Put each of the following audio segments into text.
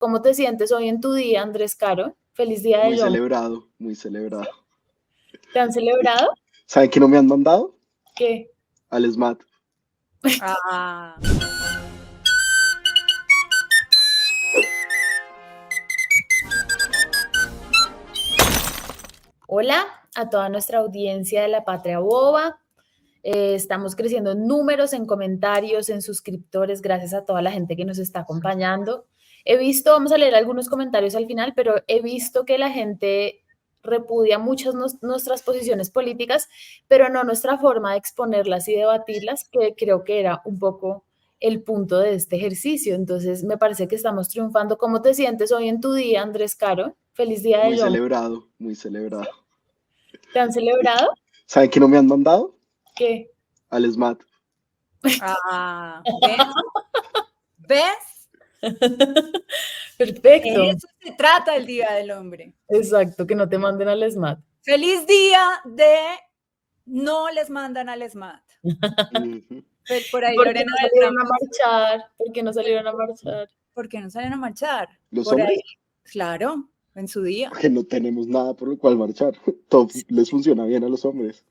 ¿Cómo te sientes hoy en tu día, Andrés Caro? Feliz Día Muy del Hombre. celebrado, muy celebrado. ¿Te han celebrado? ¿Sabe qué no me han mandado? ¿Qué? Al SMAT. Ah. Hola a toda nuestra audiencia de La Patria Boba. Estamos creciendo en números, en comentarios, en suscriptores, gracias a toda la gente que nos está acompañando. Vamos a leer algunos comentarios al final, pero he visto que la gente repudia muchas nuestras posiciones políticas, pero no nuestra forma de exponerlas y debatirlas, que creo que era un poco el punto de este ejercicio. Entonces, me parece que estamos triunfando. ¿Cómo te sientes hoy en tu día, Andrés Caro? Feliz Día Muy del Hombre. celebrado, muy celebrado. ¿Te han celebrado? ¿Sabe qué no me han mandado? ¿Qué? Al SMAT. Ah, ¿ves? ¿Ves? Perfecto. De eso se trata el Día del Hombre. Exacto, que no te manden al SMAT. Feliz día de no les mandan al SMAT. Por ahí ¿Por qué Lorena no del salieron a Trampo. marchar? ¿Por qué no salieron a marchar? ¿Por qué no salen a marchar? ¿Los Por hombres? ahí, claro, en su día. Porque no tenemos nada por lo cual marchar. Todo les funciona bien a los hombres.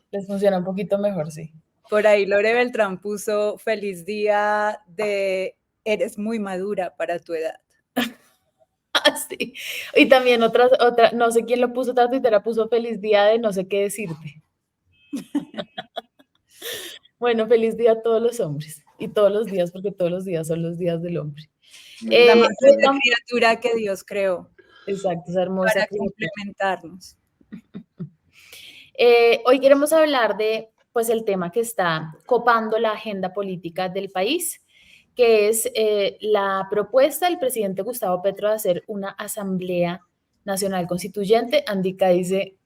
Les funciona un poquito mejor, sí. Por ahí Lore Beltrán puso feliz día de eres muy madura para tu edad. Sí. Y también otra, no sé quién lo puso, otra tuitera puso feliz día de no sé qué decirte. Bueno, feliz día a todos los hombres y todos los días, porque todos los días son los días del hombre. La más bella criatura que Dios creó. Exacto, es hermosa. Para complementarnos. Hoy queremos hablar de, pues, el tema que está copando la agenda política del país, que es la propuesta del presidente Gustavo Petro de hacer una Asamblea Nacional Constituyente. Andika dice,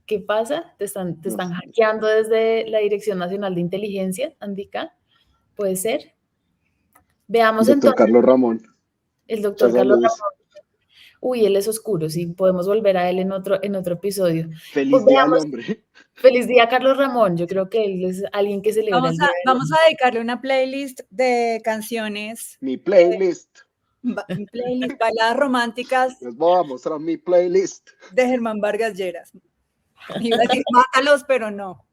¿qué pasa? ¿Te están hackeando desde la Dirección Nacional de Inteligencia, Andika? ¿Puede ser? Veamos el doctor entonces. Carlos Ramón. El doctor Carlos Ramón. Uy, él es oscuro, sí, podemos volver a él en otro episodio. Feliz Día del Hombre. Feliz día, Carlos Ramón. Yo creo que él es alguien que celebra el día. Vamos a dedicarle una playlist de canciones. Mi playlist. Mi playlist, baladas románticas. Les voy a mostrar mi playlist. De Germán Vargas Lleras. Iba a decir, mátalos, pero no.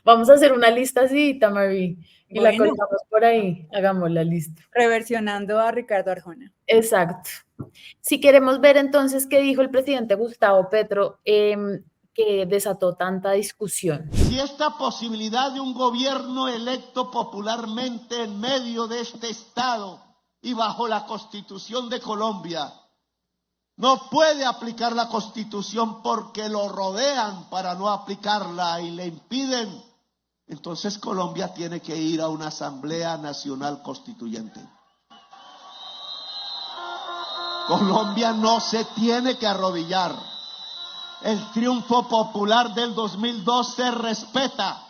Vamos a hacer una lista así, Tamari, y bueno, la colgamos por ahí. Hagamos la lista. Reversionando a Ricardo Arjona. Exacto. Si queremos ver entonces qué dijo el presidente Gustavo Petro, que desató tanta discusión. Si esta posibilidad de un gobierno electo popularmente en medio de este Estado y bajo la Constitución de Colombia no puede aplicar la Constitución porque lo rodean para no aplicarla y le impiden, entonces Colombia tiene que ir a una Asamblea Nacional Constituyente. Colombia no se tiene que arrodillar. El triunfo popular del 2002 se respeta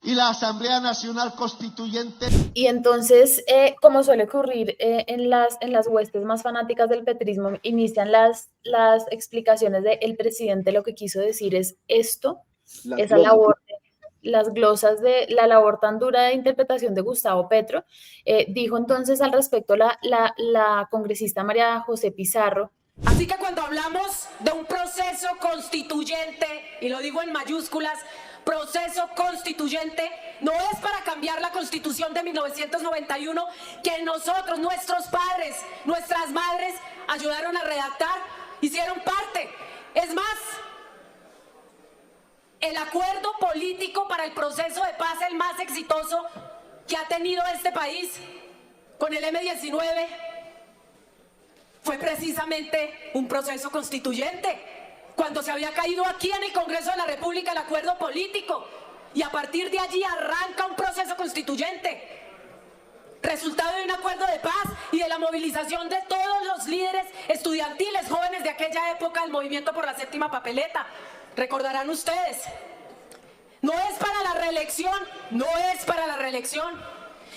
y la Asamblea Nacional Constituyente. Y entonces, como suele ocurrir en las huestes más fanáticas del petrismo, inician las explicaciones del presidente. Lo que quiso decir es esto, esa labor, las glosas de la labor tan dura de interpretación de Gustavo Petro. Dijo entonces al respecto la congresista María José Pizarro. Así que cuando hablamos de un proceso constituyente, y lo digo en mayúsculas, proceso constituyente, no es para cambiar la Constitución de 1991 que nosotros, nuestros padres, nuestras madres ayudaron a redactar, hicieron parte. Es más, el acuerdo político para el proceso de paz, el más exitoso que ha tenido este país con el M-19, fue precisamente un proceso constituyente, cuando se había caído aquí en el Congreso de la República el acuerdo político, y a partir de allí arranca un proceso constituyente, resultado de un acuerdo de paz y de la movilización de todos los líderes estudiantiles jóvenes de aquella época del movimiento por la séptima papeleta. Recordarán ustedes, no es para la reelección, no es para la reelección,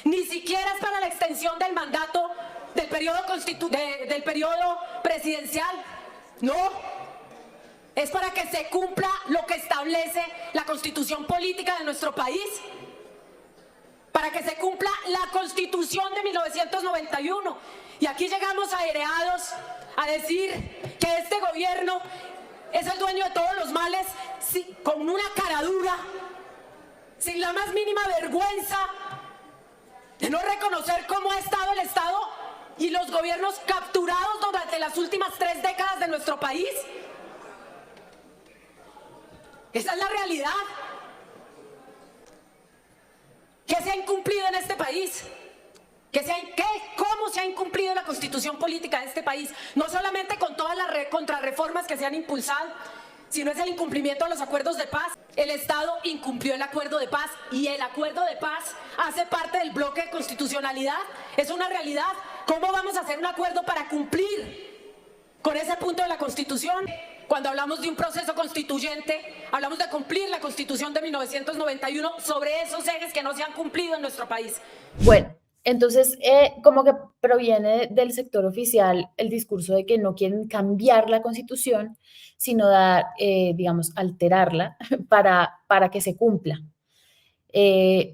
ni siquiera es para la extensión del mandato del periodo presidencial, no, es para que se cumpla lo que establece la Constitución política de nuestro país, para que se cumpla la Constitución de 1991 Y aquí llegamos aireados a decir que este gobierno es el dueño de todos los males, con una cara dura, sin la más mínima vergüenza de no reconocer cómo ha estado el Estado y los gobiernos capturados durante las últimas 3 décadas de nuestro país. Esa es la realidad. ¿Qué se ha incumplido en este país? ¿Cómo se ha incumplido la constitución política de este país? No solamente con todas las contrarreformas que se han impulsado, sino es el incumplimiento de los acuerdos de paz. El Estado incumplió el acuerdo de paz y el acuerdo de paz hace parte del bloque de constitucionalidad. Es una realidad. ¿Cómo vamos a hacer un acuerdo para cumplir con ese punto de la Constitución? Cuando hablamos de un proceso constituyente, hablamos de cumplir la Constitución de 1991 sobre esos ejes que no se han cumplido en nuestro país. Bueno, entonces como que proviene del sector oficial el discurso de que no quieren cambiar la Constitución, sino digamos, alterarla para que se cumpla.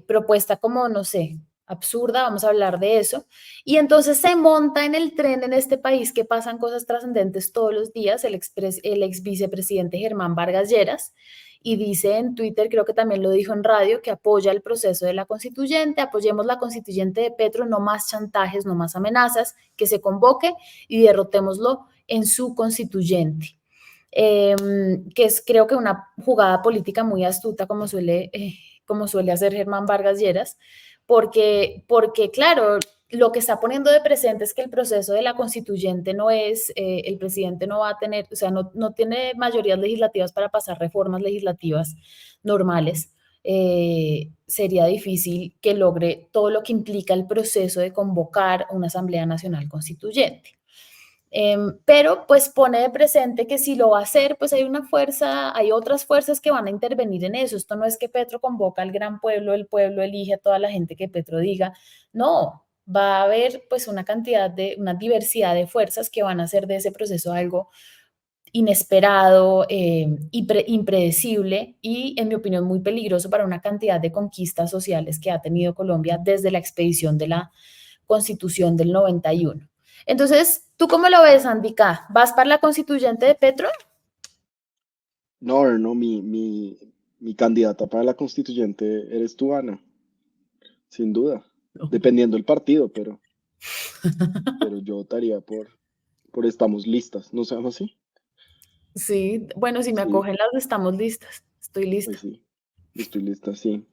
Propuesta como, no sé, absurda, vamos a hablar de eso. Y entonces se monta en el tren en este país que pasan cosas trascendentes todos los días, el ex vicepresidente Germán Vargas Lleras, y dice en Twitter, creo que también lo dijo en radio, que apoya el proceso de la constituyente, apoyemos la constituyente de Petro, no más chantajes, no más amenazas, que se convoque y derrotémoslo en su constituyente. Que es creo que una jugada política muy astuta como suele hacer Germán Vargas Lleras, porque claro, lo que está poniendo de presente es que el proceso de la constituyente no es, el presidente no va a tener, o sea, no tiene mayorías legislativas para pasar reformas legislativas normales. Sería difícil que logre todo lo que implica el proceso de convocar una Asamblea Nacional Constituyente. Pero pues pone de presente que si lo va a hacer, pues hay otras fuerzas que van a intervenir en eso. Esto no es que Petro convoca al gran pueblo, el pueblo elige a toda la gente que Petro diga. No, va a haber pues una diversidad de fuerzas que van a hacer de ese proceso algo inesperado, impredecible y, en mi opinión, muy peligroso para una cantidad de conquistas sociales que ha tenido Colombia desde la expedición de la Constitución del 91. Entonces, ¿tú cómo lo ves, Andica? ¿Vas para la constituyente de Petro? No, mi candidata para la constituyente eres tú, Ana, sin duda, dependiendo del partido, pero yo votaría por Estamos Listas, ¿no se llama así? Sí, bueno, si me acogen las Estamos Listas, estoy lista. Pues sí, estoy lista, sí.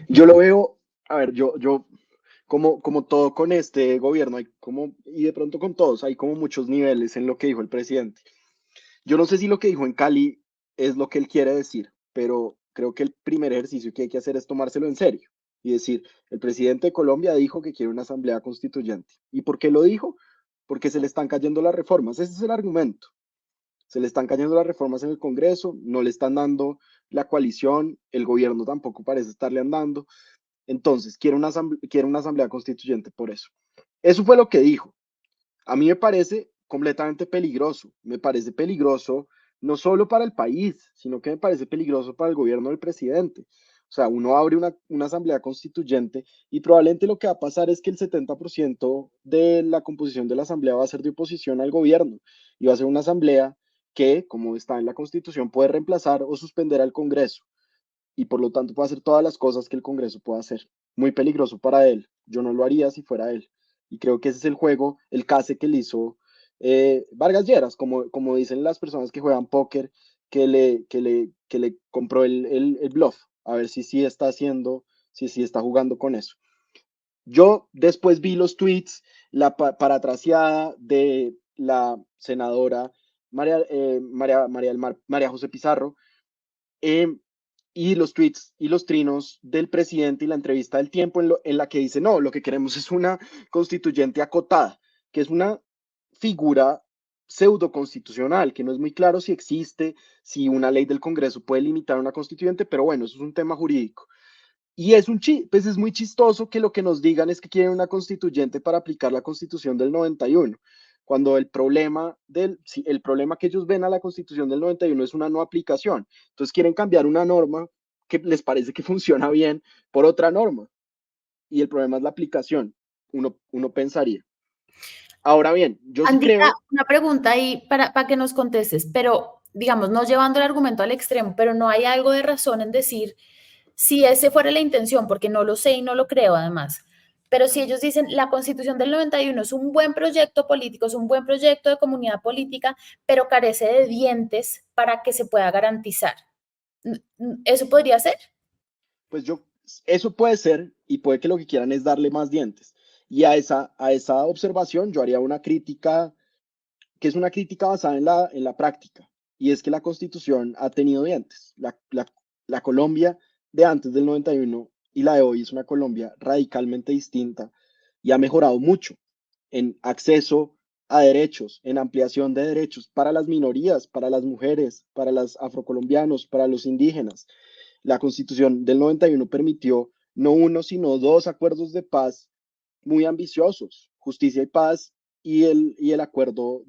Yo lo veo, a ver, yo como todo con este gobierno, y de pronto con todos, hay como muchos niveles en lo que dijo el presidente. Yo no sé si lo que dijo en Cali es lo que él quiere decir, pero creo que el primer ejercicio que hay que hacer es tomárselo en serio y decir, el presidente de Colombia dijo que quiere una asamblea constituyente. ¿Y por qué lo dijo? Porque se le están cayendo las reformas. Ese es el argumento. Se le están cayendo las reformas en el Congreso, no le están dando la coalición, el gobierno tampoco parece estarle andando. Entonces, quiere una asamblea constituyente por eso. Eso fue lo que dijo. A mí me parece completamente peligroso. Me parece peligroso no solo para el país, sino que me parece peligroso para el gobierno del presidente. O sea, uno abre una asamblea constituyente y probablemente lo que va a pasar es que el 70% de la composición de la asamblea va a ser de oposición al gobierno y va a ser una asamblea que, como está en la Constitución, puede reemplazar o suspender al Congreso y por lo tanto puede hacer todas las cosas que el Congreso pueda hacer. Muy peligroso para él. Yo no lo haría si fuera él. Y creo que ese es el juego, el case que le hizo Vargas Lleras, como dicen las personas que juegan póker, que le compró el bluff, a ver si sí está haciendo, si sí está jugando con eso. Yo después vi los tweets, la paratraciada de la senadora María José Pizarro, y los tweets y los trinos del presidente y la entrevista del Tiempo en la que dice, no, lo que queremos es una constituyente acotada, que es una figura pseudo constitucional, que no es muy claro si existe, si una ley del Congreso puede limitar a una constituyente, pero bueno, eso es un tema jurídico. Y pues es muy chistoso que lo que nos digan es que quieren una constituyente para aplicar la Constitución del 91, cuando el problema que ellos ven a la Constitución del 91 es una no aplicación. Entonces quieren cambiar una norma que les parece que funciona bien por otra norma. Y el problema es la aplicación, uno pensaría. Ahora bien, yo sí Andita, creo, una pregunta ahí para que nos contestes, pero digamos, no llevando el argumento al extremo, pero no hay algo de razón en decir si ese fuera la intención, porque no lo sé y no lo creo además. Pero si ellos dicen la Constitución del 91 es un buen proyecto político, es un buen proyecto de comunidad política, pero carece de dientes para que se pueda garantizar. ¿Eso podría ser? pues eso puede ser y puede que lo que quieran es darle más dientes. Y a esa observación yo haría una crítica, que es una crítica basada en la práctica, y es que la Constitución ha tenido dientes. La Colombia de antes del 91 y la de hoy es una Colombia radicalmente distinta y ha mejorado mucho en acceso a derechos, en ampliación de derechos para las minorías, para las mujeres, para los afrocolombianos, para los indígenas. La Constitución del 91 permitió no uno, sino dos acuerdos de paz muy ambiciosos, justicia y paz y el acuerdo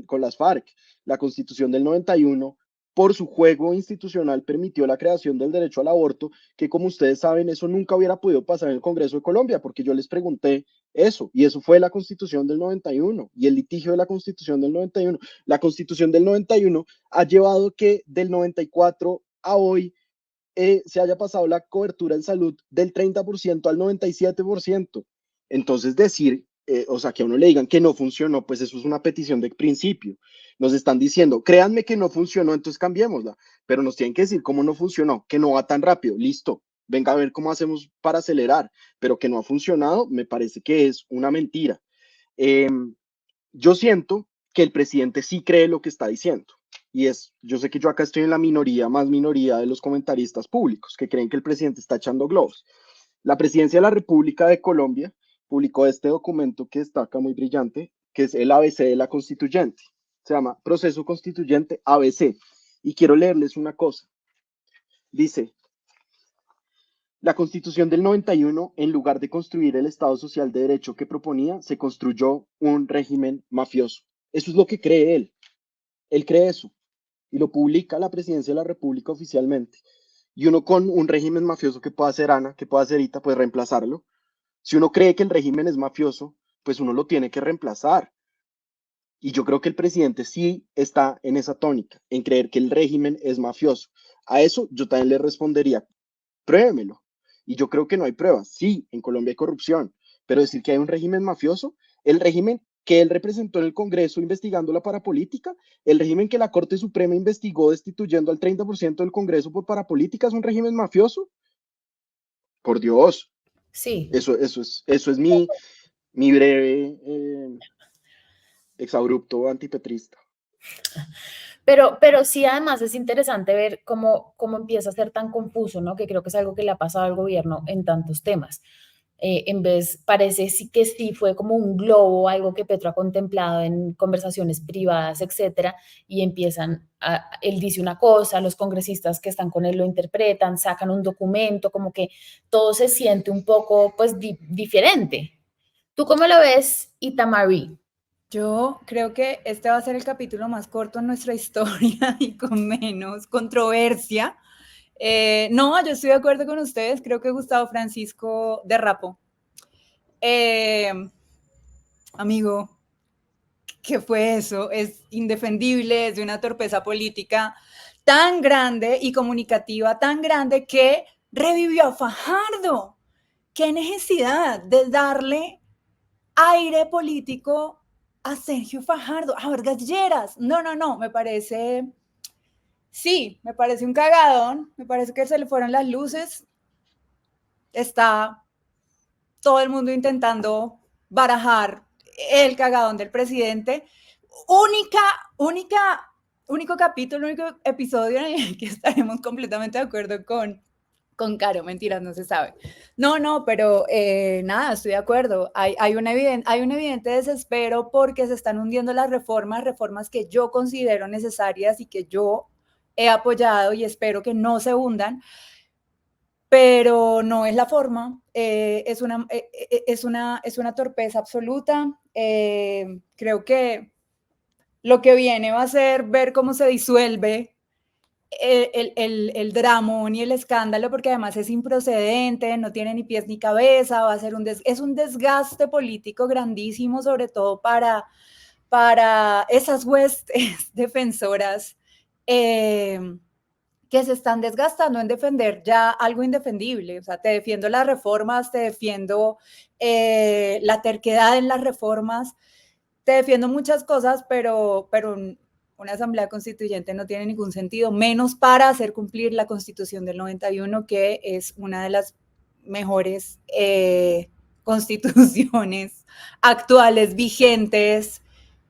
con las FARC. La Constitución del 91, por su juego institucional, permitió la creación del derecho al aborto, que como ustedes saben, eso nunca hubiera podido pasar en el Congreso de Colombia, porque yo les pregunté eso, y eso fue la Constitución del 91 y el litigio de la Constitución del 91. La Constitución del 91 ha llevado que del 94 a hoy se haya pasado la cobertura en salud del 30% al 97%. Entonces decir, o sea, que a uno le digan que no funcionó, pues eso es una petición de principio. Nos están diciendo, créanme que no funcionó, entonces cambiémosla, pero nos tienen que decir cómo no funcionó, que no va tan rápido, listo, venga a ver cómo hacemos para acelerar, pero que no ha funcionado, me parece que es una mentira. Eh, yo siento que el presidente sí cree lo que está diciendo. Y yo sé que yo acá estoy en la minoría, más minoría de los comentaristas públicos que creen que el presidente está echando globos. La presidencia de la República de Colombia publicó este documento que está acá muy brillante, que es el ABC de la Constituyente. Se llama Proceso Constituyente ABC. Y quiero leerles una cosa. Dice, la Constitución del 91, en lugar de construir el Estado Social de Derecho que proponía, se construyó un régimen mafioso. Eso es lo que cree él. Él cree eso y lo publica la Presidencia de la República oficialmente. Y uno con un régimen mafioso que pueda hacer Ana, que pueda hacer Ita, pues reemplazarlo. Si uno cree que el régimen es mafioso, pues uno lo tiene que reemplazar. Y yo creo que el presidente sí está en esa tónica, en creer que el régimen es mafioso. A eso yo también le respondería, pruébemelo. Y yo creo que no hay pruebas. Sí, en Colombia hay corrupción, pero decir que hay un régimen mafioso, el régimen que él representó en el Congreso investigando la parapolítica, el régimen que la Corte Suprema investigó destituyendo al 30% del Congreso por parapolítica, ¿es un régimen mafioso? Por Dios, Sí. eso es mi breve exabrupto antipetrista. Pero sí, además es interesante ver cómo empieza a ser tan confuso, ¿no? Que creo que es algo que le ha pasado al gobierno en tantos temas. En vez, parece sí que sí fue como un globo, algo que Petro ha contemplado en conversaciones privadas, etcétera, y él dice una cosa, los congresistas que están con él lo interpretan, sacan un documento, como que todo se siente un poco, pues, diferente. ¿Tú cómo lo ves, Itamari? Yo creo que este va a ser el capítulo más corto en nuestra historia y con menos controversia. No, yo estoy de acuerdo con ustedes. Creo que Gustavo Francisco derrapó. Amigo, ¿qué fue eso? Es indefendible, es de una torpeza política tan grande y comunicativa tan grande que revivió a Fajardo. ¿Qué necesidad de darle aire político a Sergio Fajardo, a Vargas Lleras? No, me parece, sí, me parece un cagadón, me parece que se le fueron las luces, está todo el mundo intentando barajar el cagadón del presidente. Único capítulo, único episodio en el que estaremos completamente de acuerdo con Caro, mentiras, no se sabe. No, pero nada, estoy de acuerdo. Hay un evidente desespero porque se están hundiendo las reformas que yo considero necesarias y que yo he apoyado y espero que no se hundan, pero no es la forma, es una torpeza absoluta. Creo que lo que viene va a ser ver cómo se disuelve el dramón y el escándalo, porque además es improcedente, no tiene ni pies ni cabeza, va a ser es un desgaste político grandísimo, sobre todo para esas huestes defensoras que se están desgastando en defender ya algo indefendible. O sea, te defiendo las reformas, te defiendo la terquedad en las reformas, te defiendo muchas cosas, pero una asamblea constituyente no tiene ningún sentido, menos para hacer cumplir la Constitución del 91, que es una de las mejores constituciones actuales, vigentes,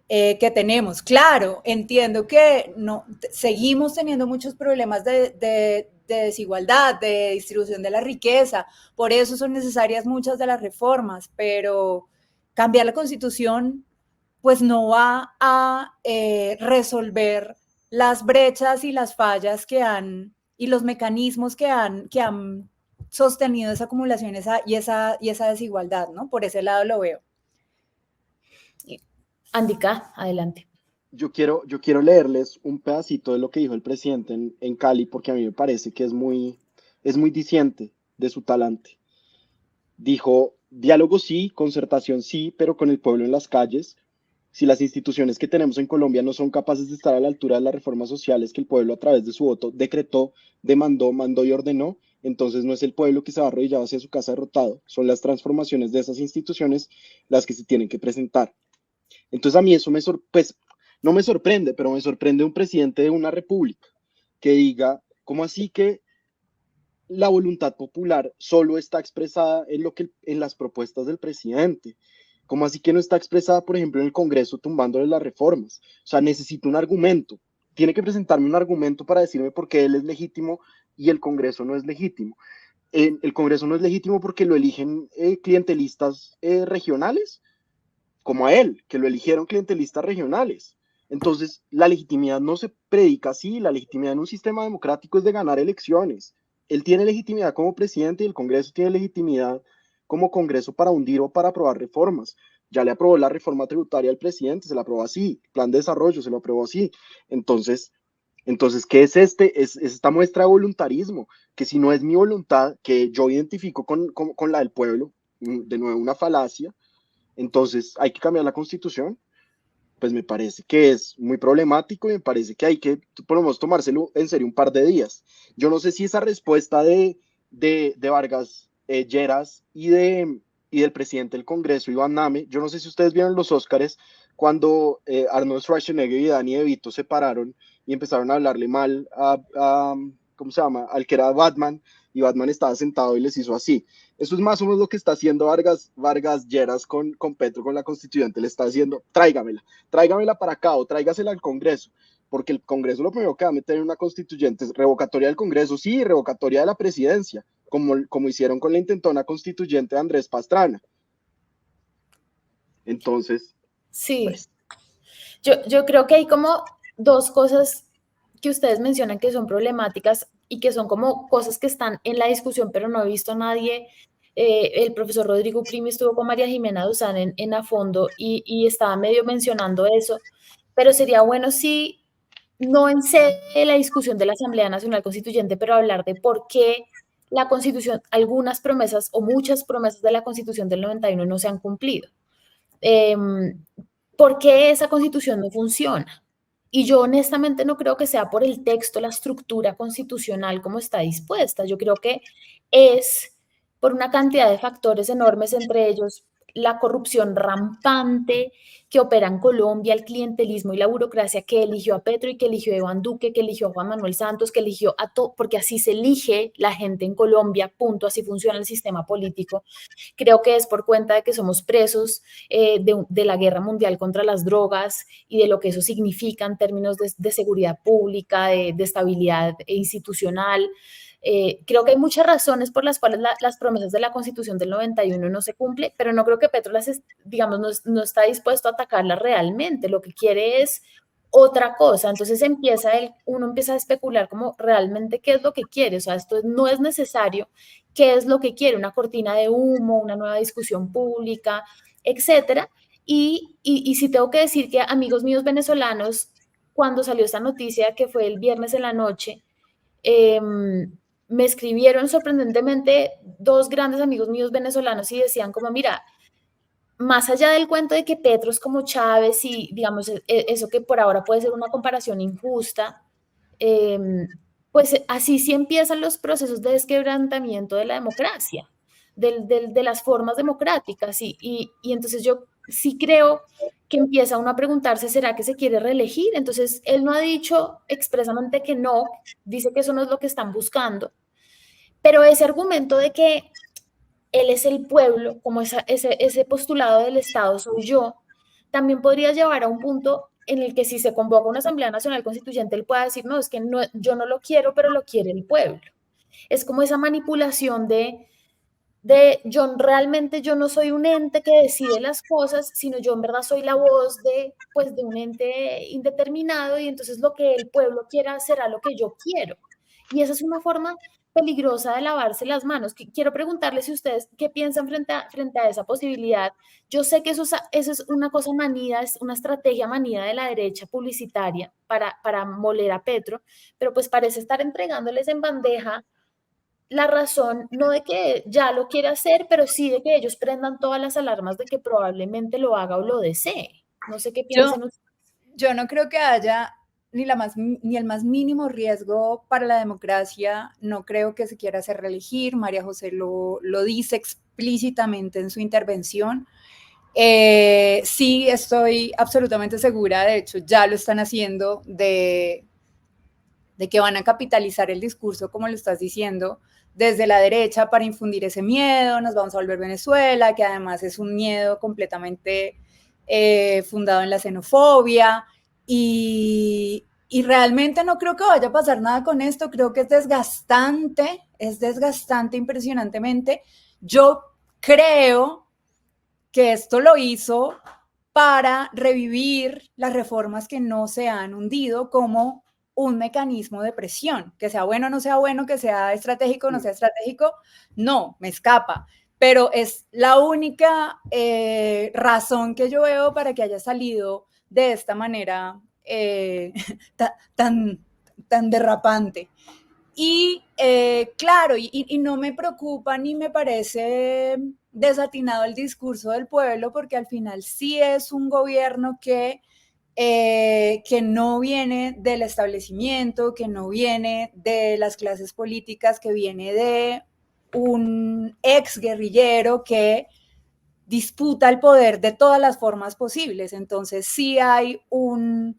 que tenemos. Claro, entiendo que no, seguimos teniendo muchos problemas de desigualdad, de distribución de la riqueza, por eso son necesarias muchas de las reformas, pero cambiar la Constitución pues no va a resolver las brechas y las fallas y los mecanismos que han sostenido esa acumulación y esa desigualdad, ¿no? Por ese lado lo veo. Andika, adelante. Yo quiero leerles un pedacito de lo que dijo el presidente en Cali, porque a mí me parece que es muy diciente de su talante. Dijo: diálogo sí, concertación sí, pero con el pueblo en las calles. Si las instituciones que tenemos en Colombia no son capaces de estar a la altura de las reformas sociales que el pueblo a través de su voto decretó, demandó, mandó y ordenó, entonces no es el pueblo que se va arrodillado hacia su casa derrotado, son las transformaciones de esas instituciones las que se tienen que presentar. Entonces a mí eso pues, no me sorprende, pero me sorprende un presidente de una república que diga: ¿cómo así que la voluntad popular solo está expresada en las propuestas del presidente? ¿Cómo así que no está expresada, por ejemplo, en el Congreso tumbándole las reformas? O sea, necesito un argumento. Tiene que presentarme un argumento para decirme por qué él es legítimo y el Congreso no es legítimo. El Congreso no es legítimo porque lo eligen clientelistas regionales, como a él, que lo eligieron clientelistas regionales. Entonces, la legitimidad no se predica así. La legitimidad en un sistema democrático es de ganar elecciones. Él tiene legitimidad como presidente y el Congreso tiene legitimidad como Congreso para hundir o para aprobar reformas. Ya le aprobó la reforma tributaria al presidente, se la aprobó así, plan de desarrollo, se lo aprobó así. Entonces, ¿qué es Es esta muestra de voluntarismo, que si no es mi voluntad, que yo identifico con la del pueblo, de nuevo una falacia, entonces hay que cambiar la Constitución. Pues me parece que es muy problemático y me parece que hay que, por lo menos, tomárselo en serio un par de días. Yo no sé si esa respuesta de Vargas Lleras y del presidente del Congreso, Iván Name, yo no sé si ustedes vieron los Óscares cuando Arnold Schwarzenegger y Danny DeVito se pararon y empezaron a hablarle mal ¿cómo se llama? Al que era Batman, y Batman estaba sentado y les hizo así. Eso es más o menos lo que está haciendo Vargas Lleras con Petro, con la constituyente. Le está diciendo: tráigamela para acá o tráigasela al Congreso, porque el Congreso lo primero que va a meter en una constituyente es revocatoria del Congreso, sí, revocatoria de la presidencia, como hicieron con la intentona constituyente de Andrés Pastrana. Entonces, sí, pues. yo creo que hay como dos cosas que ustedes mencionan que son problemáticas y que son como cosas que están en la discusión, pero no he visto a nadie. El profesor Rodrigo Primi estuvo con María Jimena Duzán en A Fondo y estaba medio mencionando eso, pero sería bueno si no en sede de la discusión de la Asamblea Nacional Constituyente, pero hablar de por qué la Constitución, algunas promesas o muchas promesas de la Constitución del 91 no se han cumplido. ¿Por qué esa Constitución no funciona? Y yo honestamente no creo que sea por el texto, la estructura constitucional como está dispuesta. Yo creo que es por una cantidad de factores enormes, entre ellos la corrupción rampante que opera en Colombia, el clientelismo y la burocracia que eligió a Petro y que eligió a Iván Duque, que eligió a Juan Manuel Santos, que eligió a todo, porque así se elige la gente en Colombia, punto, así funciona el sistema político. Creo que es por cuenta de que somos presos de la guerra mundial contra las drogas y de lo que eso significa en términos de seguridad pública, de estabilidad institucional. Creo que hay muchas razones por las cuales las promesas de la Constitución del 91 no se cumplen, pero no creo que Petro digamos, no está dispuesto a atacarlas realmente. Lo que quiere es otra cosa. Entonces uno empieza a especular como realmente qué es lo que quiere. O sea, esto no es necesario. ¿Qué es lo que quiere? Una cortina de humo, una nueva discusión pública, etcétera. Y sí tengo que decir que amigos míos venezolanos, cuando salió esta noticia, que fue el viernes en la noche, me escribieron sorprendentemente 2 grandes amigos míos venezolanos y decían como, mira, más allá del cuento de que Petro es como Chávez y digamos eso que por ahora puede ser una comparación injusta, pues así sí empiezan los procesos de desquebrantamiento de la democracia, de las formas democráticas. Y entonces yo sí creo que empieza uno a preguntarse, ¿será que se quiere reelegir? Entonces él no ha dicho expresamente que no, dice que eso no es lo que están buscando, pero ese argumento de que él es el pueblo, como ese postulado del Estado soy yo, también podría llevar a un punto en el que si se convoca una Asamblea Nacional Constituyente, él pueda decir, no, es que no, yo no lo quiero, pero lo quiere el pueblo. Es como esa manipulación de yo realmente yo no soy un ente que decide las cosas, sino yo en verdad soy la voz pues, de un ente indeterminado y entonces lo que el pueblo quiera será lo que yo quiero. Y esa es una forma peligrosa de lavarse las manos. Quiero preguntarles si ustedes qué piensan frente a esa posibilidad. Yo sé que eso es una cosa manida, es una estrategia manida de la derecha publicitaria para moler a Petro, pero pues parece estar entregándoles en bandeja la razón, no de que ya lo quiera hacer, pero sí de que ellos prendan todas las alarmas de que probablemente lo haga o lo desee. No sé qué piensan ustedes. Yo no creo que haya ni el más mínimo riesgo para la democracia. No creo que se quiera hacer reelegir. María José lo dice explícitamente en su intervención. Sí, estoy absolutamente segura, de hecho ya lo están haciendo, de que van a capitalizar el discurso, como lo estás diciendo, desde la derecha para infundir ese miedo, nos vamos a volver Venezuela, que además es un miedo completamente fundado en la xenofobia, y realmente no creo que vaya a pasar nada con esto. Creo que es desgastante impresionantemente. Yo creo que esto lo hizo para revivir las reformas que no se han hundido como un mecanismo de presión, que sea bueno o no sea bueno, que sea estratégico o no sea estratégico, no, me escapa. Pero es la única razón que yo veo para que haya salido de esta manera tan derrapante. Y claro, y no me preocupa ni me parece desatinado el discurso del pueblo, porque al final sí es un gobierno que no viene del establecimiento, que no viene de las clases políticas, que viene de un ex guerrillero que disputa el poder de todas las formas posibles. Entonces sí hay un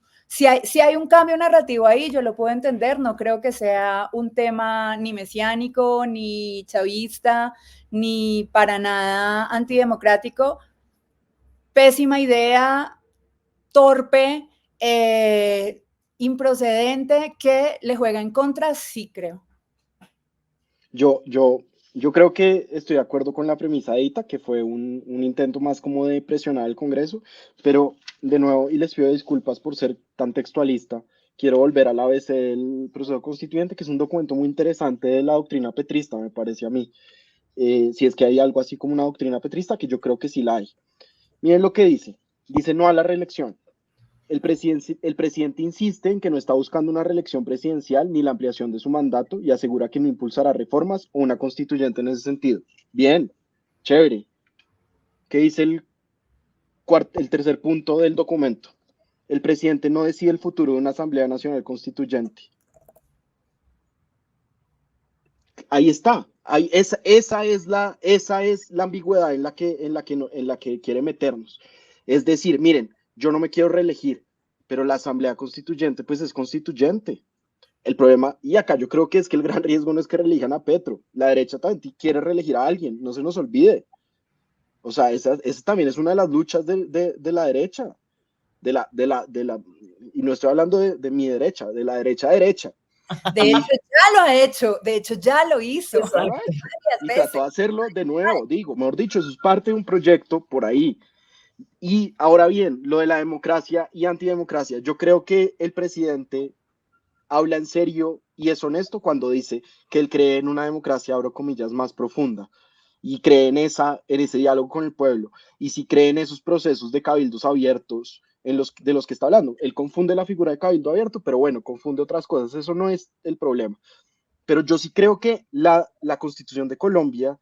cambio narrativo ahí, yo lo puedo entender. No creo que sea un tema ni mesiánico, ni chavista, ni para nada antidemocrático. Pésima idea, torpe, improcedente, que le juega en contra, sí creo. Yo creo que estoy de acuerdo con la premisa de Ita, que fue un intento más como de presionar al Congreso, pero de nuevo, y les pido disculpas por ser tan textualista, quiero volver al ABC del proceso constituyente, que es un documento muy interesante de la doctrina petrista, me parece a mí. Si es que hay algo así como una doctrina petrista, que yo creo que sí la hay. Miren lo que dice. Dice no a la reelección. El presidente insiste en que no está buscando una reelección presidencial ni la ampliación de su mandato y asegura que no impulsará reformas o una constituyente en ese sentido. Bien, chévere. ¿Qué dice el tercer punto del documento? El presidente no decide el futuro de una Asamblea Nacional Constituyente. Ahí está. Esa es la ambigüedad en la que quiere meternos. Es decir, miren, yo no me quiero reelegir, pero la Asamblea Constituyente pues es constituyente. El problema, y acá yo creo que es que el gran riesgo no es que reelijan a Petro, la derecha también quiere reelegir a alguien, no se nos olvide. O sea, esa también es una de las luchas de la derecha, y no estoy hablando de mi derecha, de la derecha. De hecho, ya lo ha hecho, de hecho, ya lo hizo. Y trató de hacerlo de nuevo, digo, mejor dicho, eso es parte de un proyecto por ahí. Y ahora bien, lo de la democracia y antidemocracia, yo creo que el presidente habla en serio y es honesto cuando dice que él cree en una democracia, abro comillas, más profunda, y cree en ese diálogo con el pueblo, y si cree en esos procesos de cabildos abiertos de los que está hablando. Él confunde la figura de cabildo abierto, pero bueno, confunde otras cosas, eso no es el problema. pero yo sí creo que la Constitución de Colombia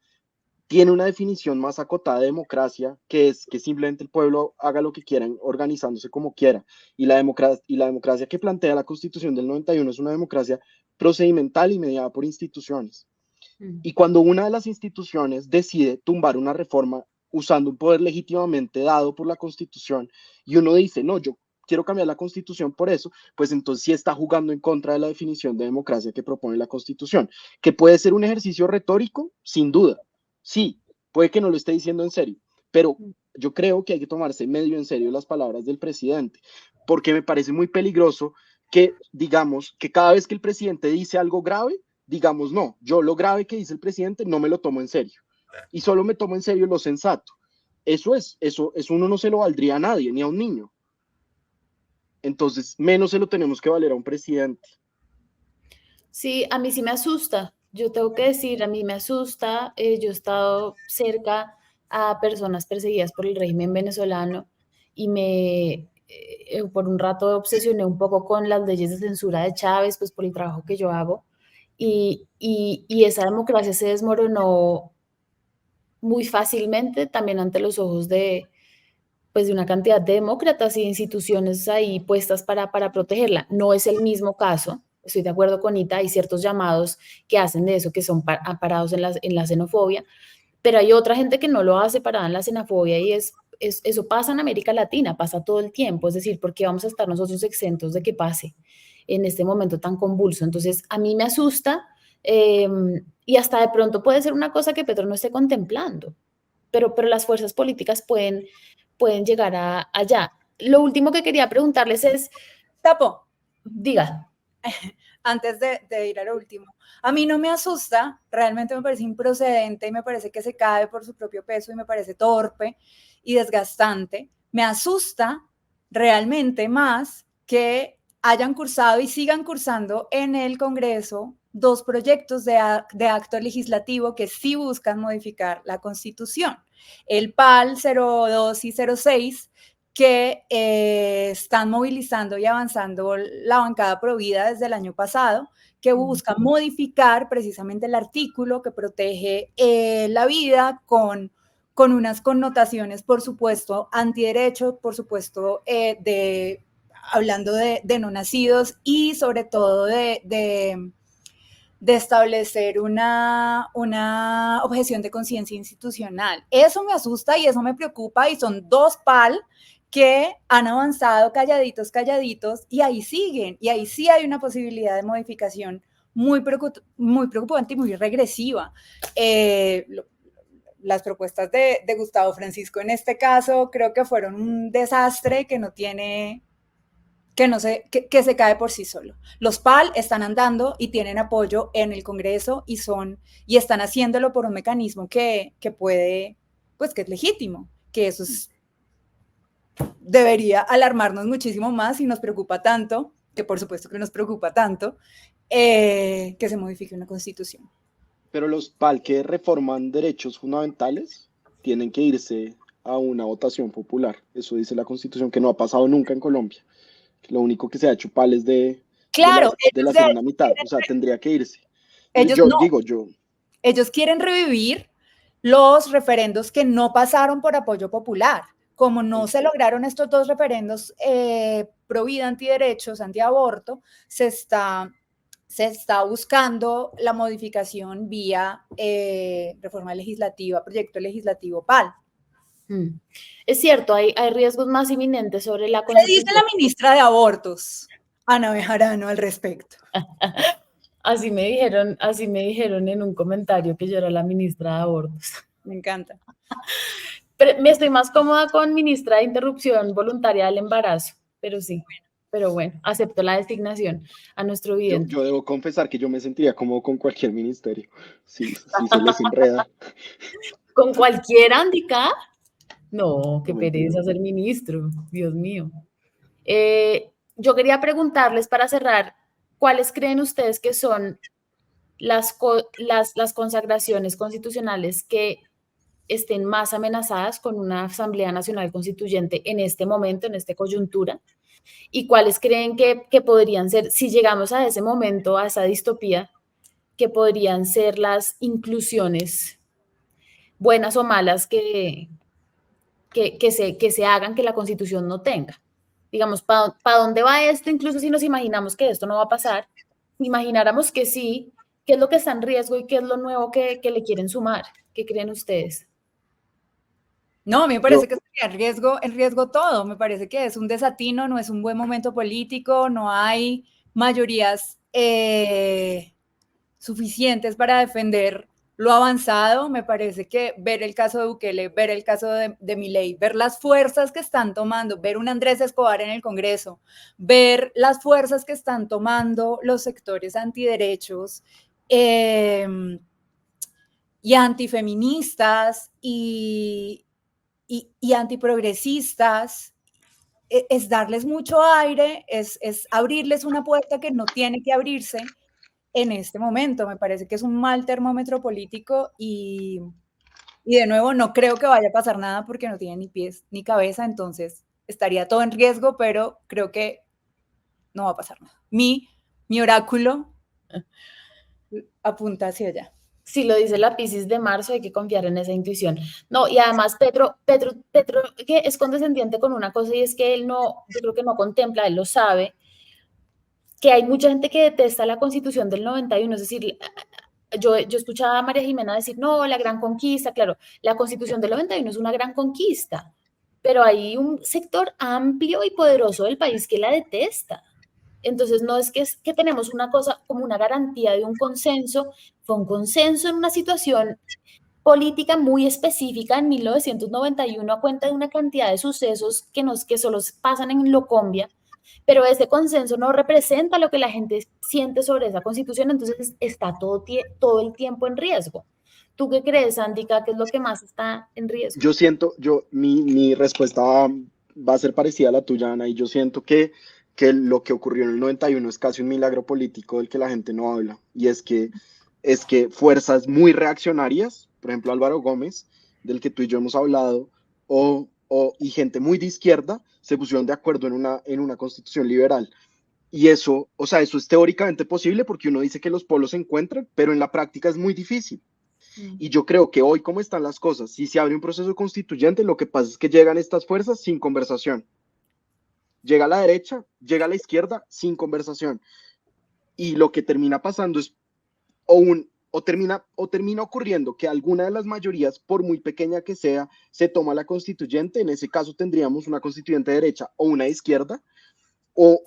tiene una definición más acotada de democracia, que es que simplemente el pueblo haga lo que quiera, organizándose como quiera. Y la democracia que plantea la Constitución del 91 es una democracia procedimental y mediada por instituciones. Y cuando una de las instituciones decide tumbar una reforma usando un poder legítimamente dado por la Constitución, y uno dice, no, yo quiero cambiar la Constitución por eso, pues entonces sí está jugando en contra de la definición de democracia que propone la Constitución, que puede ser un ejercicio retórico, sin duda. Sí, puede que no lo esté diciendo en serio, pero yo creo que hay que tomarse medio en serio las palabras del presidente, porque me parece muy peligroso que digamos que cada vez que el presidente dice algo grave, digamos, no, yo lo grave que dice el presidente no me lo tomo en serio y solo me tomo en serio lo sensato. Eso uno no se lo valdría a nadie, ni a un niño. Entonces, menos se lo tenemos que valer a un presidente. Sí, a mí sí me asusta. Yo tengo que decir, a mí me asusta. Yo he estado cerca a personas perseguidas por el régimen venezolano y por un rato obsesioné un poco con las leyes de censura de Chávez, pues por el trabajo que yo hago. Y esa democracia se desmoronó muy fácilmente también ante los ojos pues de una cantidad de demócratas y de instituciones ahí puestas para protegerla. No es el mismo caso, estoy de acuerdo con Ita, hay ciertos llamados que hacen de eso, que son parados en la xenofobia, pero hay otra gente que no lo hace parada en la xenofobia y eso pasa en América Latina, pasa todo el tiempo, es decir, ¿por qué vamos a estar nosotros exentos de que pase en este momento tan convulso? Entonces, a mí me asusta y hasta de pronto puede ser una cosa que Petro no esté contemplando, pero las fuerzas políticas pueden llegar allá. Lo último que quería preguntarles es, Tapo, diga. antes de ir a lo último, a mí no me asusta, realmente me parece improcedente y me parece que se cae por su propio peso y me parece torpe y desgastante. Me asusta realmente más que hayan cursado y sigan cursando en el Congreso 2 proyectos de acto legislativo que sí buscan modificar la Constitución. El PAL 02 y 06, que están movilizando y avanzando la bancada Provida desde el año pasado, que busca modificar precisamente el artículo que protege la vida con unas connotaciones, por supuesto, antiderecho, por supuesto, hablando de no nacidos y sobre todo de establecer una objeción de conciencia institucional. Eso me asusta y eso me preocupa y son 2 PAL que han avanzado calladitos y ahí siguen y ahí sí hay una posibilidad de modificación muy preocupante y muy regresiva. Las propuestas de Gustavo Francisco en este caso creo que fueron un desastre que no tiene... que se cae por sí solo. Los PAL están andando y tienen apoyo en el Congreso y están haciéndolo por un mecanismo que puede, pues que es legítimo, que eso debería alarmarnos muchísimo más y nos preocupa tanto, que por supuesto que nos preocupa tanto, que se modifique una Constitución. Pero los PAL que reforman derechos fundamentales tienen que irse a una votación popular. Eso dice la Constitución, que no ha pasado nunca en Colombia. Lo único que se ha hecho PAL es de la segunda mitad, o sea, tendría que irse. Ellos quieren revivir los referendos que no pasaron por apoyo popular. Como no se lograron estos 2 referendos pro vida, antiderechos, antiaborto, se está buscando la modificación vía reforma legislativa, proyecto legislativo PAL. Es cierto, hay riesgos más inminentes sobre la Constitución. ¿Qué dice la ministra de Abortos, Ana Bejarano, al respecto? Así me dijeron en un comentario que yo era la ministra de Abortos. Me encanta. Pero me estoy más cómoda con ministra de Interrupción Voluntaria del Embarazo, pero sí. Pero bueno, acepto la designación a nuestro vidente. Yo debo confesar que yo me sentiría como con cualquier ministerio. Sí, se les enreda. ¿Con cualquier handicap? No, qué pereza ser ministro, Dios mío. Yo quería preguntarles para cerrar, ¿cuáles creen ustedes que son las consagraciones constitucionales que estén más amenazadas con una Asamblea Nacional Constituyente en este momento, en esta coyuntura? ¿Y cuáles creen que podrían ser, si llegamos a ese momento, a esa distopía, que podrían ser las inclusiones buenas o malas que se hagan que la Constitución no tenga? Digamos, ¿para dónde va esto? Incluso si nos imaginamos que esto no va a pasar, imagináramos que sí, ¿qué es lo que está en riesgo y qué es lo nuevo que le quieren sumar? ¿Qué creen ustedes? No, a mí me Yo, parece que sería en riesgo todo. Me parece que es un desatino, no es un buen momento político, no hay mayorías suficientes para defender lo avanzado. Me parece que ver el caso de Bukele, ver el caso de Milei, ver las fuerzas que están tomando, ver un Andrés Escobar en el Congreso, ver las fuerzas que están tomando los sectores antiderechos y antifeministas y antiprogresistas, es darles mucho aire, es abrirles una puerta que no tiene que abrirse en este momento. Me parece que es un mal termómetro político y de nuevo no creo que vaya a pasar nada porque no tiene ni pies ni cabeza, entonces estaría todo en riesgo, pero creo que no va a pasar nada. Mi oráculo apunta hacia allá. Si lo dice la Piscis de marzo, hay que confiar en esa intuición. No, y además Petro, que es condescendiente con una cosa y es que él no, yo creo que no contempla, él lo sabe, que hay mucha gente que detesta la Constitución del 91, es decir, yo escuchaba a María Jimena decir, no, la gran conquista, claro, la Constitución del 91 es una gran conquista, pero hay un sector amplio y poderoso del país que la detesta. Entonces, no es que tenemos una cosa como una garantía de un consenso, fue un consenso en una situación política muy específica en 1991 a cuenta de una cantidad de sucesos que solo pasan en Locombia, pero ese consenso no representa lo que la gente siente sobre esa constitución, entonces está todo el tiempo en riesgo. ¿Tú qué crees, Andika? ¿Qué es lo que más está en riesgo? yo siento, mi respuesta va a ser parecida a la tuya, Ana, y yo siento que lo que ocurrió en el 91 es casi un milagro político del que la gente no habla, y es que fuerzas muy reaccionarias, por ejemplo Álvaro Gómez, del que tú y yo hemos hablado, y gente muy de izquierda, se pusieron de acuerdo en una constitución liberal. Y eso, o sea, eso es teóricamente posible porque uno dice que los polos se encuentran, pero en la práctica es muy difícil. Y yo creo que hoy, como están las cosas, si se abre un proceso constituyente, lo que pasa es que llegan estas fuerzas sin conversación. Llega la derecha, llega la izquierda sin conversación. Y lo que termina pasando es o termina ocurriendo que alguna de las mayorías, por muy pequeña que sea, se toma la constituyente. En ese caso tendríamos una constituyente de derecha o una de izquierda, o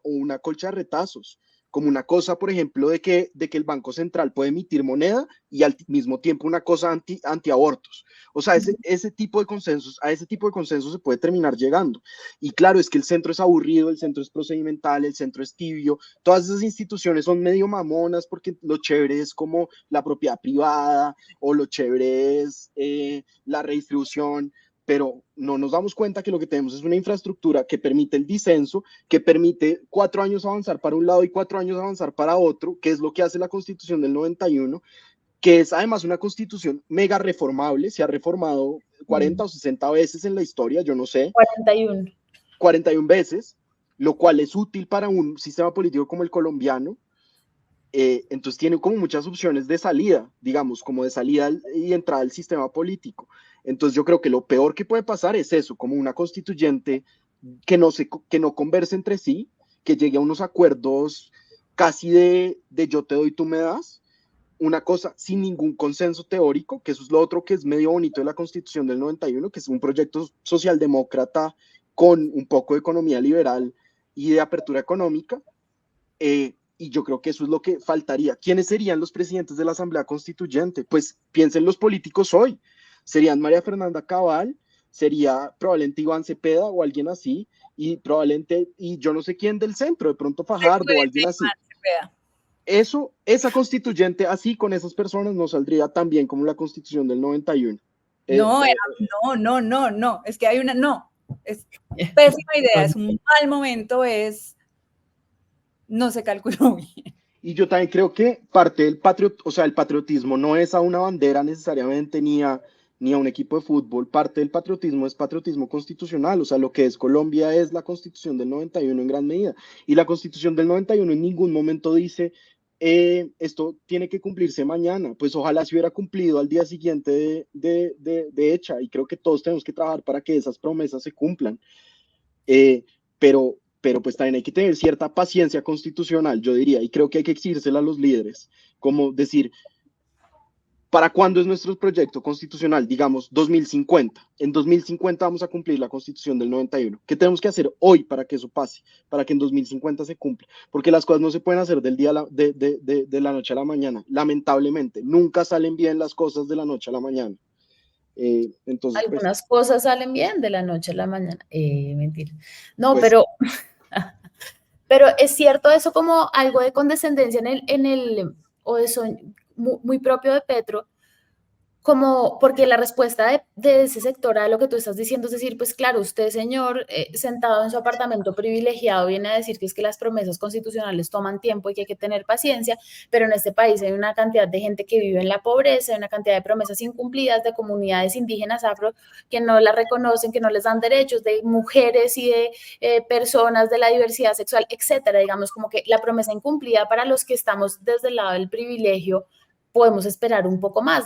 una colcha de retazos, como una cosa, por ejemplo, de que el Banco Central puede emitir moneda y al mismo tiempo una cosa antiabortos. O sea, ese tipo de consensos, a ese tipo de consensos se puede terminar llegando. Y claro, es que el centro es aburrido, el centro es procedimental, el centro es tibio, todas esas instituciones son medio mamonas porque lo chévere es como la propiedad privada o lo chévere es la redistribución, pero no nos damos cuenta que lo que tenemos es una infraestructura que permite el disenso, que permite 4 años avanzar para un lado y 4 años avanzar para otro, que es lo que hace la Constitución del 91, que es además una Constitución mega reformable, se ha reformado 40 o 60 veces en la historia, yo no sé. 41. 41 veces, lo cual es útil para un sistema político como el colombiano. Entonces tiene como muchas opciones de salida, digamos, como de salida y entrada al sistema político. Entonces yo creo que lo peor que puede pasar es eso, como una constituyente que no converse entre sí, que llegue a unos acuerdos casi de yo te doy, tú me das, una cosa sin ningún consenso teórico, que eso es lo otro que es medio bonito de la Constitución del 91, que es un proyecto socialdemócrata con un poco de economía liberal y de apertura económica. Y yo creo que eso es lo que faltaría. ¿Quiénes serían los presidentes de la Asamblea Constituyente? Pues piensen los políticos hoy. Serían María Fernanda Cabal, sería probablemente Iván Cepeda o alguien así, y probablemente, y yo no sé quién del centro, de pronto Fajardo o alguien así. Esa constituyente así con esas personas no saldría tan bien como la Constitución del 91. No, es que hay una, es pésima idea, es un mal momento, no se calculó bien. Y yo también creo que parte del el patriotismo no es a una bandera necesariamente ni a un equipo de fútbol, parte del patriotismo es patriotismo constitucional, o sea, lo que es Colombia es la Constitución del 91 en gran medida, y la Constitución del 91 en ningún momento dice esto tiene que cumplirse mañana, pues ojalá se hubiera cumplido al día siguiente de hecha, y creo que todos tenemos que trabajar para que esas promesas se cumplan. Pero pues también hay que tener cierta paciencia constitucional, yo diría, y creo que hay que exigírsela a los líderes, como decir, ¿para cuándo es nuestro proyecto constitucional? Digamos, 2050. En 2050 vamos a cumplir la Constitución del 91. ¿Qué tenemos que hacer hoy para que eso pase? Para que en 2050 se cumpla. Porque las cosas no se pueden hacer de la noche a la mañana. Lamentablemente, nunca salen bien las cosas de la noche a la mañana. Entonces, pues, Algunas cosas salen bien de la noche a la mañana. Mentira. No, Pues- pero es cierto eso como algo de condescendencia o eso muy propio de Petro, como porque la respuesta de ese sector a lo que tú estás diciendo es decir, pues claro, usted, señor, sentado en su apartamento privilegiado, viene a decir que es que las promesas constitucionales toman tiempo y que hay que tener paciencia, pero en este país hay una cantidad de gente que vive en la pobreza, hay una cantidad de promesas incumplidas, de comunidades indígenas afro que no las reconocen, que no les dan derechos, de mujeres y de personas de la diversidad sexual, etcétera. Digamos, como que la promesa incumplida para los que estamos desde el lado del privilegio podemos esperar un poco más,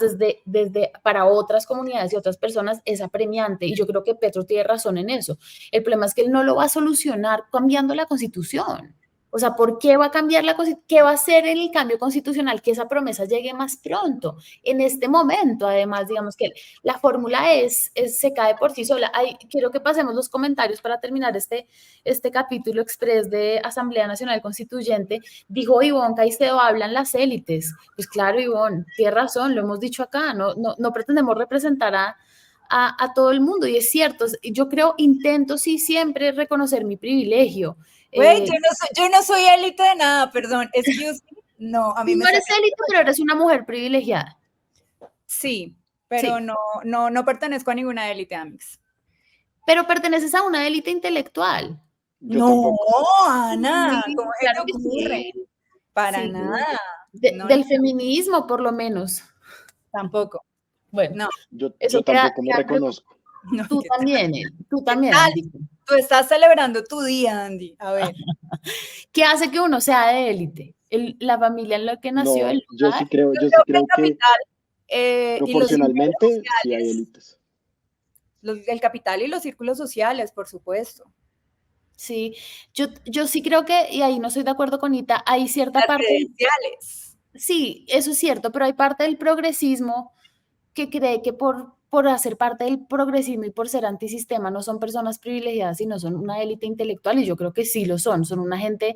para otras comunidades y otras personas es apremiante, y yo creo que Petro tiene razón en eso. El problema es que él no lo va a solucionar cambiando la Constitución. O sea, ¿por qué va a cambiar la Constitución? ¿Qué va a hacer en el cambio constitucional que esa promesa llegue más pronto? En este momento, además, digamos que la fórmula se cae por sí sola. Quiero que pasemos los comentarios para terminar este capítulo express de Asamblea Nacional Constituyente. Dijo Ivonne Caicedo, hablan las élites. Pues claro, Ivonne, tiene razón, lo hemos dicho acá, no pretendemos representar a todo el mundo, y es cierto, yo intento sí siempre reconocer mi privilegio. Güey, yo no soy élite de nada, perdón, excuse me. No, a mí no eres élite, pero eres una mujer privilegiada. Sí, pero sí. No pertenezco a ninguna élite, Amix. Pero perteneces a una élite intelectual. No, tampoco. Ana, ¿cómo claro se te ocurre? Sí. Para nada. Del feminismo, por lo menos. Tampoco. Bueno, yo tampoco me reconozco. No, tú también, Andy. Tú estás celebrando tu día, Andy. A ver. ¿Qué hace que uno sea de élite? La familia en la que nació. No, yo sí creo que proporcionalmente sí hay élites. El capital y los círculos sociales, por supuesto. Sí, yo sí creo que, y ahí no estoy de acuerdo con Ita, hay cierta las parte. Credenciales. Sí, eso es cierto, pero hay parte del progresismo que cree que por hacer parte del progresismo y por ser antisistema no son personas privilegiadas, sino son una élite intelectual, y yo creo que sí lo son una gente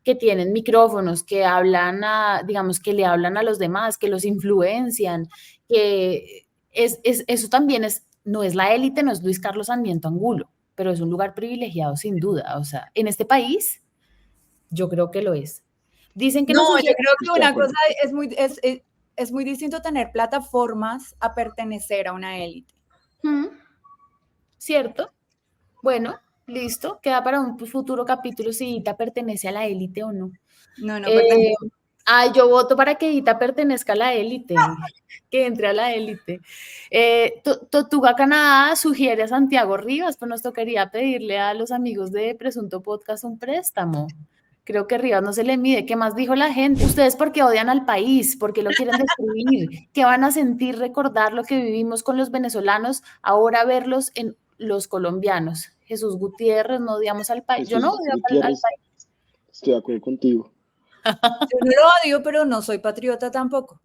que tienen micrófonos, que hablan digamos, que le hablan a los demás, que los influencian, que eso también no es la élite, no es Luis Carlos Sarmiento Angulo, pero es un lugar privilegiado sin duda, o sea, en este país yo creo que lo es. Dicen que no, yo creo que una cosa es muy distinto tener plataformas a pertenecer a una élite. ¿Cierto? Bueno, listo. Queda para un futuro capítulo si Ita pertenece a la élite o no. No pertenece. Yo voto para que Ita pertenezca a la élite, que entre a la élite. Tortuga Canadá sugiere a Santiago Rivas, pues nos tocaría pedirle a los amigos de Presunto Podcast un préstamo. Creo que Rivas no se le mide. ¿Qué más dijo la gente? Ustedes porque odian al país, porque lo quieren destruir. ¿Qué van a sentir recordar lo que vivimos con los venezolanos, ahora verlos en los colombianos? Jesús Gutiérrez, no odiamos al país. Yo no odio al país. Estoy de acuerdo contigo. Yo no lo odio, pero no soy patriota tampoco.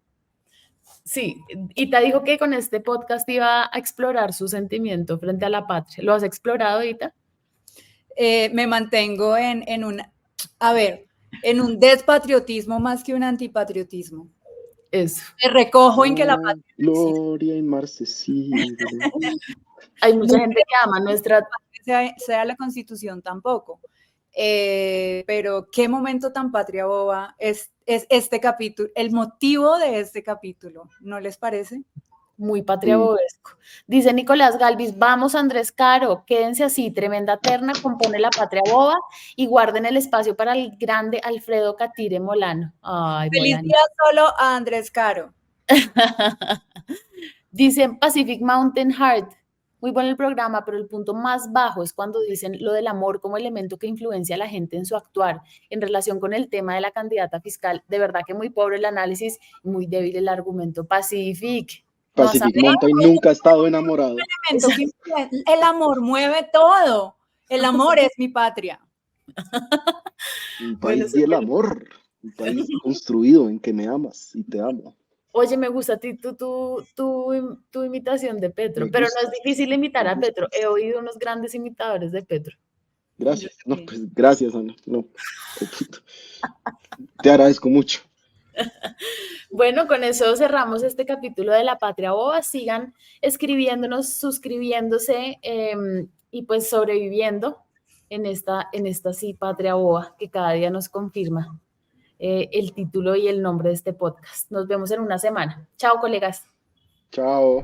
Sí, Ita dijo que con este podcast iba a explorar su sentimiento frente a la patria. ¿Lo has explorado, Ita? Me mantengo en un despatriotismo más que un antipatriotismo. Eso. Me recojo en que la patria gloria inmarcesible. Hay mucha gente que ama nuestra... sea la Constitución tampoco. Pero qué momento tan patria boba es este capítulo, el motivo de este capítulo, ¿no les parece? Muy patria bobesco. Dice Nicolás Galvis, vamos Andrés Caro, quédense así, tremenda terna, compone la patria boba y guarden el espacio para el grande Alfredo Catire Molano. Ay, feliz día solo a Andrés Caro. Dicen Pacific Mountain Heart, Muy bueno el programa, pero el punto más bajo es cuando dicen lo del amor como elemento que influencia a la gente en su actuar en relación con el tema de la candidata fiscal. De verdad que muy pobre el análisis y muy débil el argumento. Pacific. No has Pacific Montoy nunca ha estado enamorado. Elemento que el amor mueve todo. El amor es mi patria. Un Bueno, país del amor, un país construido en que me amas y te amo. Oye, me gusta a ti tu imitación de Petro, Me pero gusta, no es difícil imitar me a gusta. Petro. He oído unos grandes imitadores de Petro. Gracias. Yo No, sí. pues gracias, Ana. No, qué puto. Te agradezco mucho. Bueno, con eso cerramos este capítulo de La Patria Boba. Sigan escribiéndonos, suscribiéndose y pues sobreviviendo en esta sí Patria Boba que cada día nos confirma el título y el nombre de este podcast. Nos vemos en una semana. Chao, colegas. Chao.